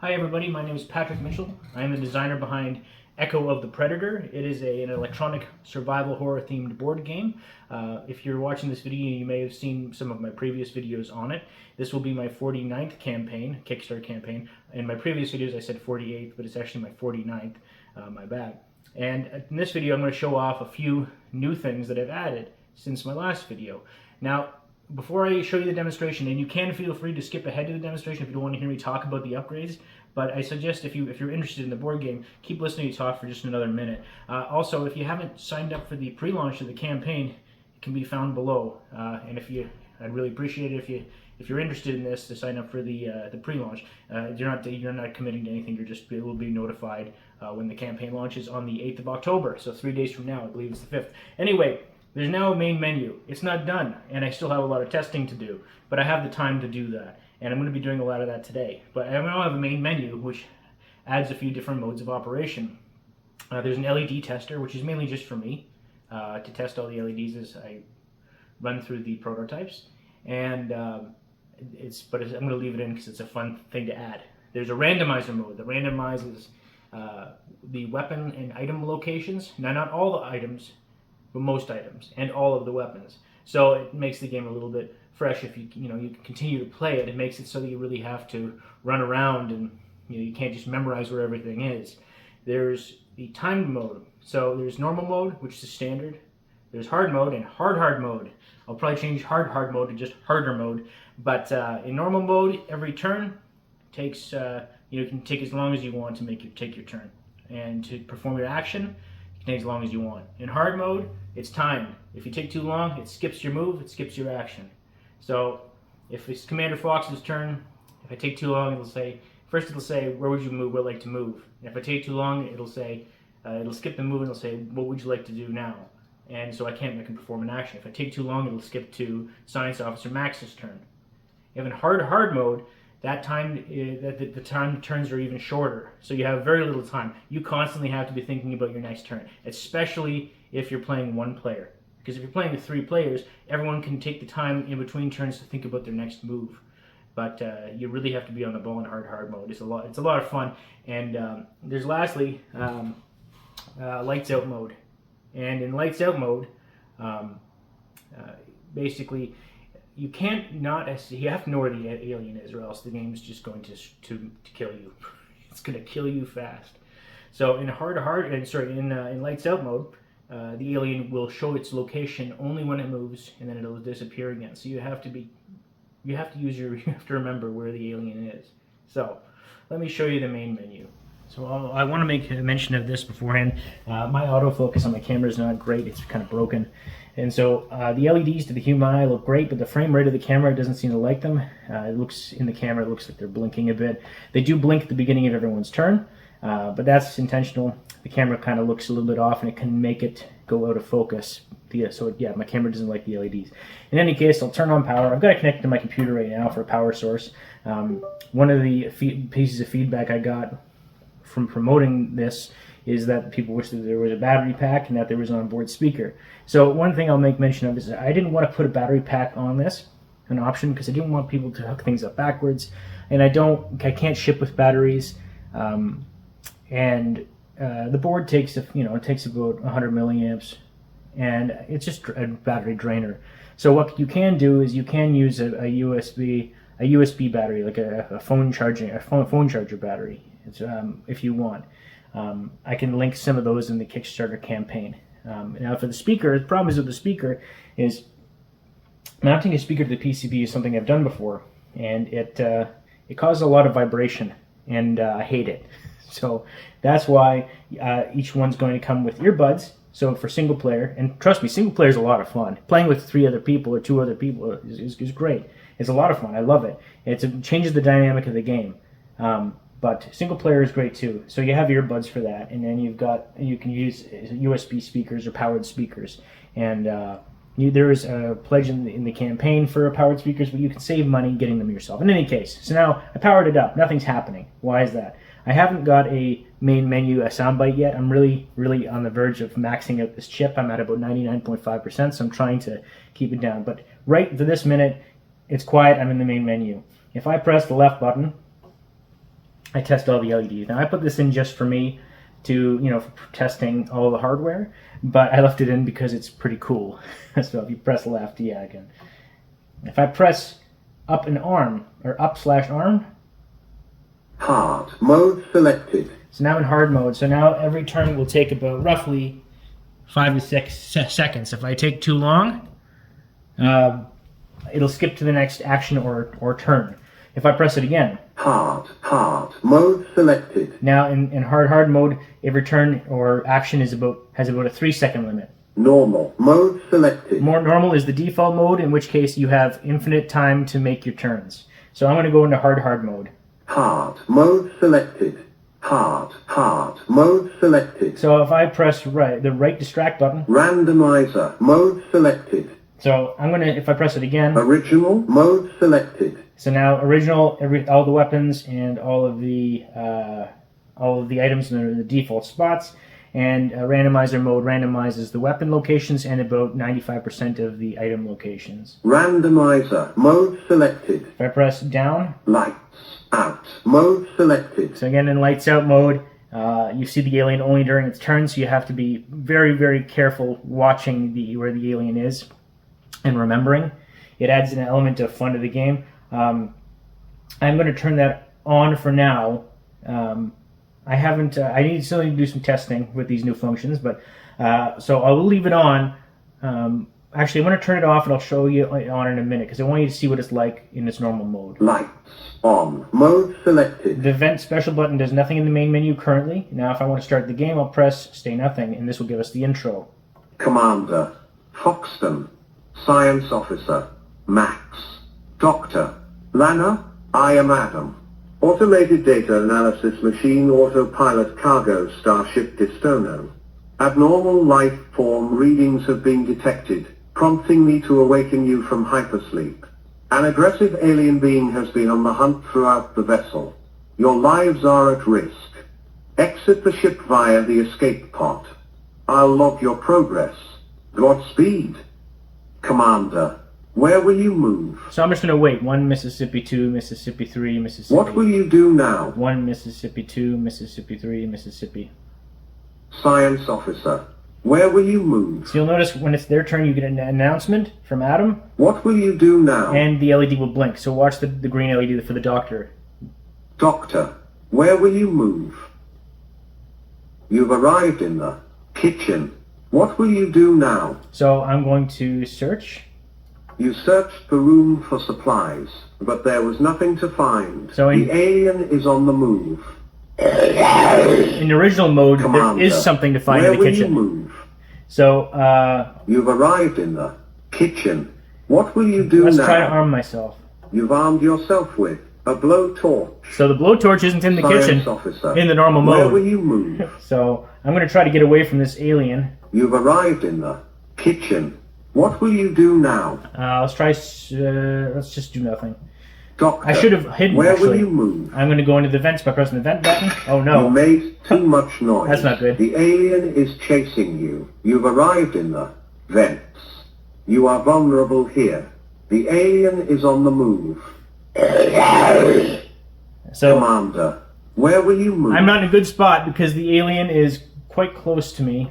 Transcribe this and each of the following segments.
Hi everybody, my name is Patrick Mitchell. I am the designer behind Echo of the Predator. It is an electronic survival horror themed board game. If you're watching this video, you may have seen some of my previous videos on it. This will be my 49th campaign, Kickstarter campaign. In my previous videos I said 48th, but it's actually my 49th, my bad. And in this video I'm going to show off a few new things that I've added since my last video. Now, before I show you the demonstration, and you can feel free to skip ahead to the demonstration if you don't want to hear me talk about the upgrades, but I suggest if you're interested in the board game, keep listening to me talk for just another minute. Also, if you haven't signed up for the pre-launch of the campaign, it can be found below. And I'd really appreciate it if you're interested in this to sign up for the pre-launch. You're not committing to anything. You will be notified when the campaign launches on the 8th of October. So 3 days from now, I believe it's the 5th. Anyway. There's now a main menu. It's not done, and I still have a lot of testing to do, but I have the time to do that, and I'm going to be doing a lot of that today. But I now have a main menu, which adds a few different modes of operation. There's an LED tester, which is mainly just for me, to test all the LEDs as I run through the prototypes, and I'm going to leave it in because it's a fun thing to add. There's a randomizer mode that randomizes the weapon and item locations. Now, not all the items, but most items and all of the weapons. So it makes the game a little bit fresh. If you can continue to play it, it makes it so that you really have to run around and you can't just memorize where everything is. There's the timed mode. So there's normal mode, which is standard. There's hard mode and hard mode. I'll probably change hard mode to just harder mode. But in normal mode, every turn takes you can take as long as you want to take your turn, and to perform your action, as long as you want. In hard mode, it's timed. If you take too long, it skips your move, it skips your action. So if it's Commander Fox's turn, if I take too long, it'll say, where would you move, where would you like to move? And if I take too long, it'll say, it'll skip the move and it'll say, what would you like to do now? And so I can perform an action. If I take too long, it'll skip to Science Officer Max's turn. If in hard mode, that time, the time turns are even shorter. So you have very little time. You constantly have to be thinking about your next turn, especially if you're playing one player. Because if you're playing with 3 players, everyone can take the time in between turns to think about their next move. But you really have to be on the ball in hard mode. It's a lot of fun. And there's lastly lights out mode. And in lights out mode, basically, you have to know where the alien is, or else the game's just going to kill you. It's going to kill you fast. So in in lights out mode, the alien will show its location only when it moves, and then it'll disappear again. So you have to remember where the alien is. So let me show you the main menu. So I want to make a mention of this beforehand. My autofocus on my camera is not great. It's kind of broken. And so the LEDs to the human eye look great, but the frame rate of the camera doesn't seem to like them. It looks like they're blinking a bit. They do blink at the beginning of everyone's turn, but that's intentional. The camera kind of looks a little bit off, and it can make it go out of focus. My camera doesn't like the LEDs. In any case, I'll turn on power. I've got it connected to my computer right now for a power source. One of the pieces of feedback I got from promoting this is that people wish that there was a battery pack and that there was an onboard speaker. So one thing I'll make mention of is I didn't want to put a battery pack on this, an option, because I didn't want people to hook things up backwards, and I can't ship with batteries, and the board takes it takes about 100 milliamps, and it's just a battery drainer. So what you can do is you can use a USB battery, like a phone charger battery. If you want. I can link some of those in the Kickstarter campaign. Now for the speaker, the problem is with the speaker is mounting a speaker to the PCB is something I've done before, and it causes a lot of vibration, and I hate it. So that's why each one's going to come with earbuds. So for single player, and trust me, single player is a lot of fun. Playing with 3 other people or 2 other people is great. It's a lot of fun. I love it. It changes the dynamic of the game. But single player is great too. So you have earbuds for that, and then you can use USB speakers or powered speakers. And there is a pledge in the campaign for powered speakers, but you can save money getting them yourself. In any case, so now I powered it up. Nothing's happening. Why is that? I haven't got a main menu, a soundbite yet. I'm really on the verge of maxing out this chip. I'm at about 99.5%, so I'm trying to keep it down. But right to this minute, it's quiet. I'm in the main menu. If I press the left button, I test all the LEDs. Now I put this in just for me to, for testing all the hardware, but I left it in because it's pretty cool. So if you press left, yeah, again. If I press up an arm, or up/arm. Hard mode selected. So now in hard mode. So now every turn will take about roughly 5 to 6 seconds. If I take too long, it'll skip to the next action or turn. If I press it again. Hard mode selected. Now in hard mode, every turn or action has about a 3-second limit. Normal mode selected. More normal is the default mode, in which case you have infinite time to make your turns. So I'm going to go into hard mode. Hard mode selected. Hard mode selected. So if I press the right distract button. Randomizer mode selected. So I'm going to, if I press it again. Original mode selected. So now original, all the weapons and all of the items in the default spots. And randomizer mode randomizes the weapon locations and about 95% of the item locations. Randomizer mode selected. If I press down. Lights out mode selected. So again, in lights out mode, you see the alien only during its turn, so you have to be very, very careful watching where the alien is and remembering. It adds an element of fun to the game. I'm going to turn that on for now. I haven't. I need still need to do some testing with these new functions, but so I will leave it on. Actually, I'm going to turn it off, and I'll show you it on in a minute because I want you to see what it's like in its normal mode. Lights on mode selected. The vent special button does nothing in the main menu currently. Now, if I want to start the game, I'll press stay nothing, and this will give us the intro. Commander, Foxton, Science Officer, Max, Doctor, Lana, I am Adam. Automated data analysis machine autopilot cargo starship Distono. Abnormal life form readings have been detected, prompting me to awaken you from hypersleep. An aggressive alien being has been on the hunt throughout the vessel. Your lives are at risk. Exit the ship via the escape pod. I'll log your progress. Godspeed. Commander, where will you move? So I'm just going to wait. 1 Mississippi, 2 Mississippi, 3 Mississippi. What will you do now? 1 Mississippi, 2 Mississippi, 3 Mississippi. Science Officer, where will you move? So you'll notice when it's their turn, you get an announcement from Adam. What will you do now? And the LED will blink. So watch the green LED for the Doctor. Doctor, where will you move? You've arrived in the kitchen. What will you do now? So I'm going to search. You searched the room for supplies, but there was nothing to find. So the alien is on the move. In the original mode, Commander, there is something to find where in the will kitchen. You move? So, you've arrived in the kitchen. What will you do let's now? try to arm myself. You've armed yourself with a blowtorch. So the blowtorch isn't in the kitchen, Officer, in the normal mode. Where will you move? So I'm going to try to get away from this alien. You've arrived in the kitchen. What will you do now? Let's try. Let's just do nothing. Doctor, I should have hidden. Where actually. will you move? I'm going to go into the vents by pressing the vent button. Oh no! You made too much noise. That's not good. The alien is chasing you. You've arrived in the vents. You are vulnerable here. The alien is on the move. So, Commander, where will you move? I'm not in a good spot because the alien is quite close to me.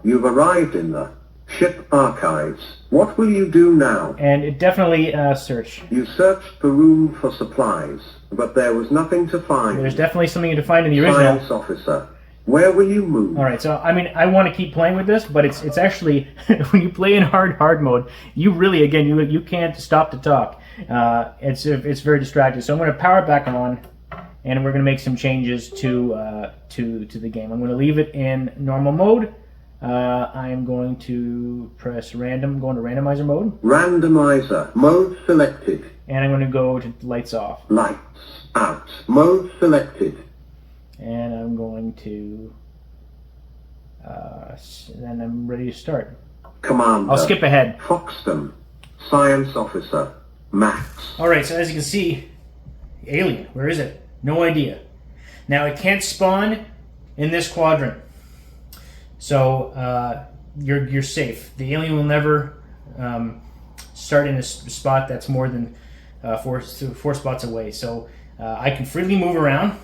You've arrived in the ship archives. What will you do now? And it definitely search. You searched the room for supplies, but there was nothing to find. There's definitely something to find in the original. Science Officer, where will you move? All right, so I mean, I want to keep playing with this, but it's actually when you play in hard mode, you really you can't stop to talk. It's very distracting. So I'm going to power it back on, and we're going to make some changes to the game. I'm going to leave it in normal mode. I'm going to press random, go into randomizer mode. Randomizer mode selected. And I'm going to go to lights off. Lights out mode selected. And I'm going to, then I'm ready to start. Commander, I'll skip ahead. Foxton, Science Officer, Max. Alright, so as you can see, alien, where is it? No idea. Now it can't spawn in this quadrant. So you're safe. The alien will never start in a spot that's more than four spots away. So I can freely move around,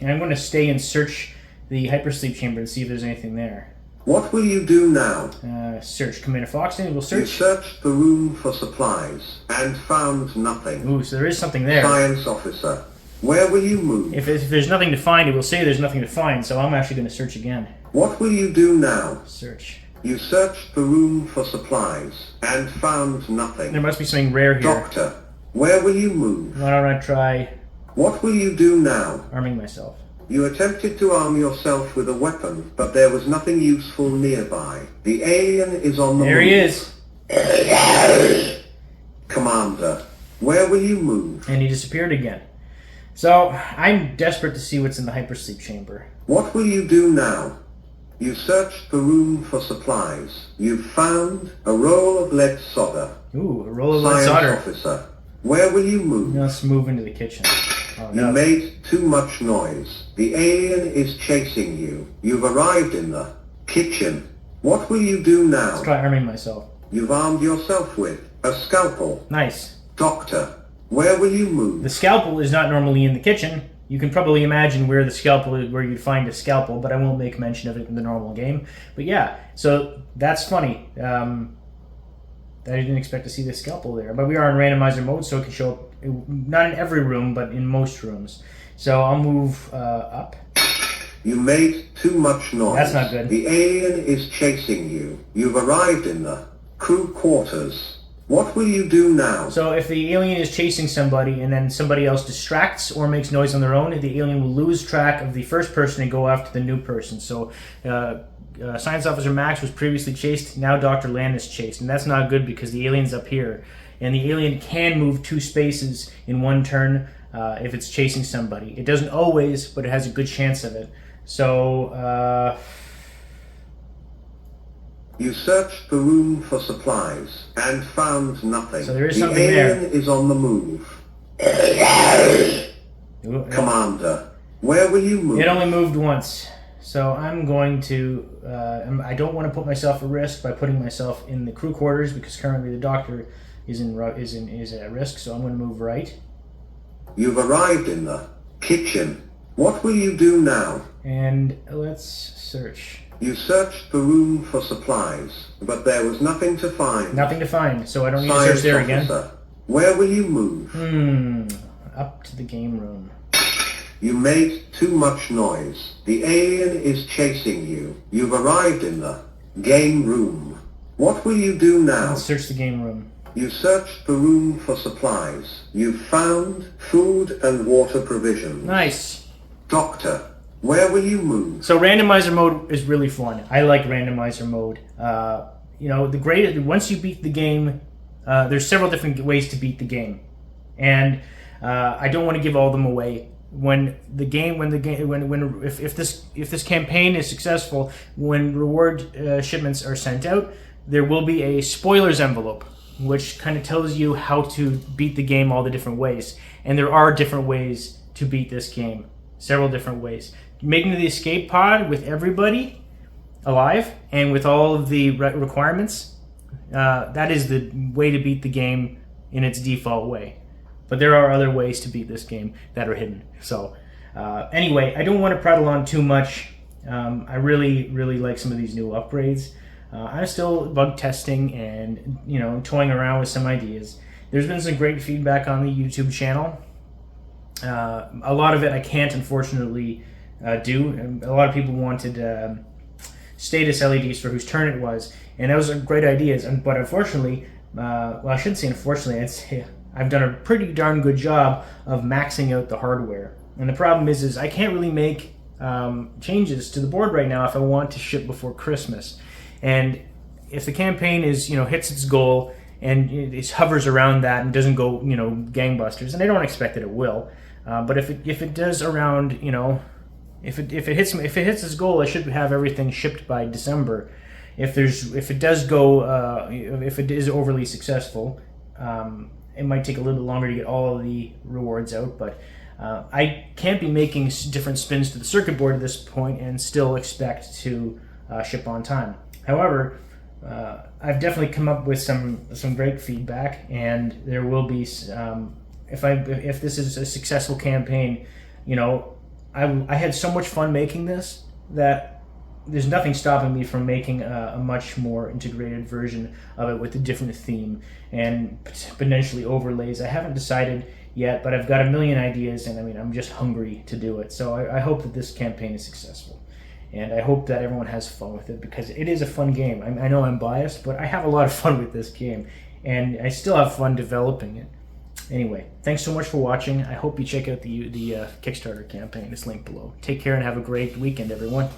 and I'm going to stay and search the hypersleep chamber and see if there's anything there. What will you do now? Search. Commander Foxton, we'll You search. searched the room for supplies and found nothing. Ooh, so there is something there. Science officer, where will you move? If there's nothing to find, it will say there's nothing to find, so I'm actually going to search again. What will you do now? Search. You searched the room for supplies and found nothing. There must be something rare here. Doctor, where will you move? Why don't I try What will you do now? arming myself? You attempted to arm yourself with a weapon, but there was nothing useful nearby. The alien is on the move. There he is. Commander, where will you move? And he disappeared again. So, I'm desperate to see what's in the hypersleep chamber. What will you do now? You searched the room for supplies. You found a roll of lead solder. Ooh, a roll of lead Science solder. officer, where will you move? Now let's move into the kitchen. Oh, You no. made too much noise. The alien is chasing you. You've arrived in the kitchen. What will you do now? Let's try arming myself. You've armed yourself with a scalpel. Nice. Doctor, where will you move? The scalpel is not normally in the kitchen. You can probably imagine where the scalpel is, where you'd find a scalpel, but I won't make mention of it in the normal game. But yeah, so that's funny. I didn't expect to see the scalpel there. But we are in randomizer mode, so it can show up, not in every room, but in most rooms. So I'll move up. You made too much noise. That's not good. The alien is chasing you. You've arrived in the crew quarters. What will you do now? So if the alien is chasing somebody and then somebody else distracts or makes noise on their own, the alien will lose track of the first person and go after the new person. So Science Officer Max was previously chased, now Dr. Land is chased. And that's not good because the alien's up here. And the alien can move 2 spaces in one turn if it's chasing somebody. It doesn't always, but it has a good chance of it. So... You searched the room for supplies and found nothing. So there is the something alien there. is on the move. Ooh, Commander, where will you move? it only moved once. So I'm going to... I don't want to put myself at risk by putting myself in the crew quarters because currently the doctor is at risk. So I'm going to move right. You've arrived in the kitchen. What will you do now? And let's search. You searched the room for supplies, but there was nothing to find. Nothing to find, so I don't need to Science search there again. officer, where will you move? Up to the game room. You made too much noise. The alien is chasing you. You've arrived in the game room. What will you do now? Let's search the game room. You searched the room for supplies. You found food and water provisions. Nice. Doctor, where will you move? So randomizer mode is really fun. I like randomizer mode. You know, once you beat the game, there's several different ways to beat the game, and I don't want to give all of them away. If this campaign is successful, when reward shipments are sent out, there will be a spoilers envelope, which kind of tells you how to beat the game all the different ways. And there are different ways to beat this game. Several different ways. Making the escape pod with everybody alive and with all of the requirements, that is the way to beat the game in its default way. But there are other ways to beat this game that are hidden. So anyway, I don't want to prattle on too much. I really, really like some of these new upgrades. I'm still bug testing and, you know, toying around with some ideas. There's been some great feedback on the YouTube channel. A lot of it I can't, unfortunately, do. A lot of people wanted status LEDs for whose turn it was, and those are great ideas. But unfortunately, well, I shouldn't say unfortunately, I'd say I've done a pretty darn good job of maxing out the hardware. And the problem is I can't really make changes to the board right now if I want to ship before Christmas. And if the campaign is, you know, hits its goal and it hovers around that and doesn't go, you know, gangbusters, and I don't expect that it will, but if it does around, you know, if it hits its goal, I should have everything shipped by December. If it is overly successful, it might take a little bit longer to get all of the rewards out, but I can't be making different spins to the circuit board at this point and still expect to ship on time. However, I've definitely come up with some great feedback, and there will be if this is a successful campaign, you know, I had so much fun making this that there's nothing stopping me from making a much more integrated version of it with a different theme and potentially overlays. I haven't decided yet, but I've got a million ideas, and I mean, I'm just hungry to do it. So I hope that this campaign is successful, and I hope that everyone has fun with it, because it is a fun game. I know I'm biased, but I have a lot of fun with this game, and I still have fun developing it. Anyway, thanks so much for watching. I hope you check out the Kickstarter campaign. It's linked below. Take care and have a great weekend, everyone.